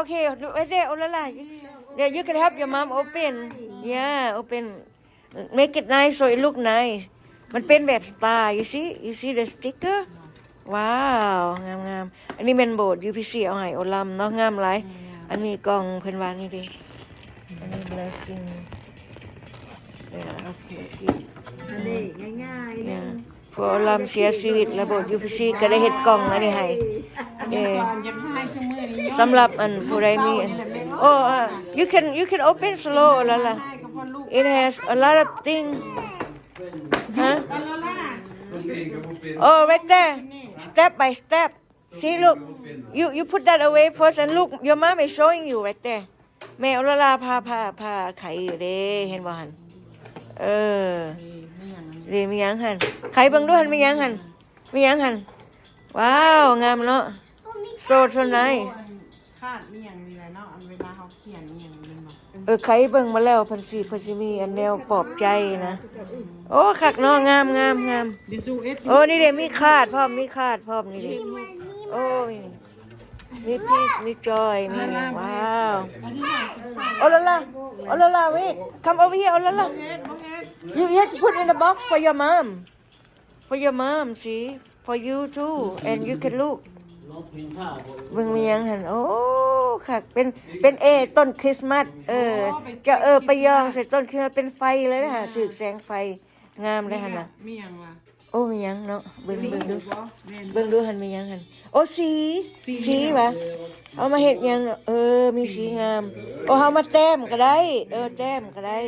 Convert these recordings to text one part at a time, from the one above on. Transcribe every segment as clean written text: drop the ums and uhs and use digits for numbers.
okay. Right there, Olala. Yeah, you can help your mom open. Yeah, open. Make it nice so it look nice. มันเป็นแบบสตาร์ you see the sticker ว้าวงามอันนี้เป็นโบสถ์ UPC เอาให้โอลัมเนาะงามหลายอันนี้กล่องเพิ่นว่านี่ดิอันนี้ blessing โอเค อันนี้ง่ายๆนึง พอโอลัมเสียชีวิตแล้วโบสถ์ UPC ก็ได้เฮ็ดกล่องอันนี้ให้ก่อนจะให้ชั่วโมงนี้ สำหรับอันผู้ใดมีอันyou can open slow แล้วล่ะ it has a lot of things ฮะ Oh, right there. Step by step. See, look. You put that away first and look. Your mom is showing you right there. แม่อลาลาพาไข่เด้เห็นบ่หันเด้มีหยังหันไข่เบิ่งดูหันมีหยังหันมีหยังหันว้าวงามเนาะ so nice คาดนี่อย่างนี้แหละเนาะอันเวลาเขาเขียนนี่อย่างนี้เนาะ ไข่เบิ่งมาแล้วเพิ่นสิมีอันแนวปลอบใจนะโอ้คักเนาะงามโอ้นี่เด้มีคาดพร้อมนี่เด้โอ้ยมีพีชมีจอยมีว้าวโอลาลา wait come over here โอลาลา you have to put in a box for your mom see for you too and you can look เบิ่งมีหยังหั่นโอ้คักเป็นต้นคริสต์มาสจะไปยองใส่ต้นคริสต์มาสเป็นไฟเลยนะฮะสึกแสงไฟงามเลยหั่นน่ะ มีหยังล่ะ โอ้มีหยังเนาะเบิ่งดูหั่นมีหยังหั่นโอ้สีวะเอามาเฮ็ดหยังเนาะมีสีงามโอ้เฮามาแต้มก็ได้แต้มก็ได้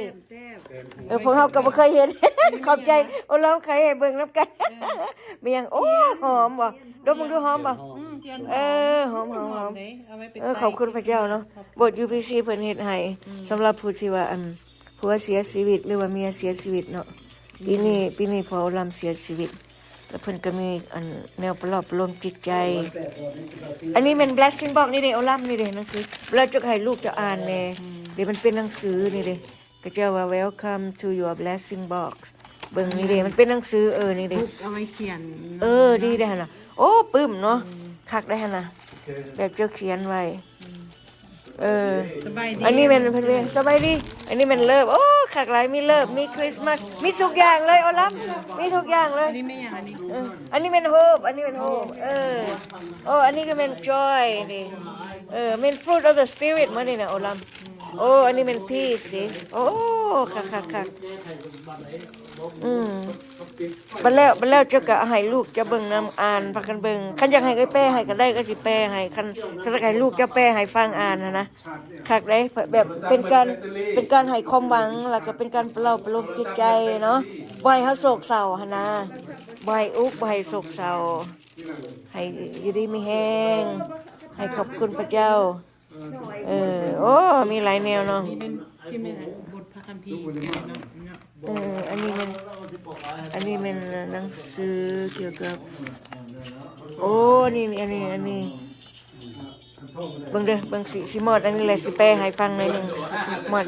พวกเฮาก็บ่เคยเห็น ขอบใจโอ้เราใครให้เบิ่งนำกัน มีหยังโอ้หอมบ่ดมมึงดูหอมบ่หอมขอบคุณพระเจ้าเนาะบท UPC เพิ่นเฮ็ดให้สำหรับผู้ที่ว่าผัวเสียชีวิตหรือว่าเมียเสียชีวิตเนาะปีนี้พอลำเสียชีวิตแล้วเพิ่นก็มีแนวปลอบประโลมจิตใจอันนี้มัน blessing box นี่เด้เอาลำนี่เด้หนังสือเวลาจะให้ลูกจะอ่านแน่เดี๋ยวมันเป็นหนังสือนี่เด้ก็จะว่า welcome to your blessing box เบิ่งนี่เด้มันเป็นหนังสือนี่เด้เอาไว้เขียนดีได้หั่นน่ะโอ้ปึ้มเนาะคักได้หั่นน่ะแบบจะเขียนไว้สบายดีอันนี้มันเพิ่นสบายดีอันนี้มันเลิฟโอ้คักหลายมีเลิฟมีคริสต์มาสมีทุกอย่างเลยเอาล่ะมีทุกอย่างเลยอันนี้ไม่อย่างอันนี้อันนี้เป็นโฮปอันนี้เป็นโฮปอันนี้ก็เป็น joy นี่เป็น fruit of the spirit มื้อนี้น่ะเอาล่ะอันนี้เป็น peace สิโอ้คักบัดแล้วจะก็ให้ลูกจะเบิ่งนำอ่านพากันเบิ่งคันอยากให้แปลให้ก็ได้ก็สิแปลให้คันให้ลูกจะแปลให้ฟังอ่านนะคักได้แบบเป็นการให้ความหวังแล้วก็เป็นการปลอบประโลมจิตใจเนาะบ่ให้เฮาโศกเศร้าหั่นนะบ่ให้อุกบ่ให้โศกเศร้าให้อยู่ดีมีแฮงให้ขอบคุณพระเจ้ามีหลายแนวเนาะนี่เป็นบทพระคัมภีร์เนาะอันนี้เป็นหนังสือเกี่ยวกับนี่อันนี้เบิ่งเด้อเบิ่งสิหมดอันนี้แหละสิแปลให้ฟังหน่อยนึงหมด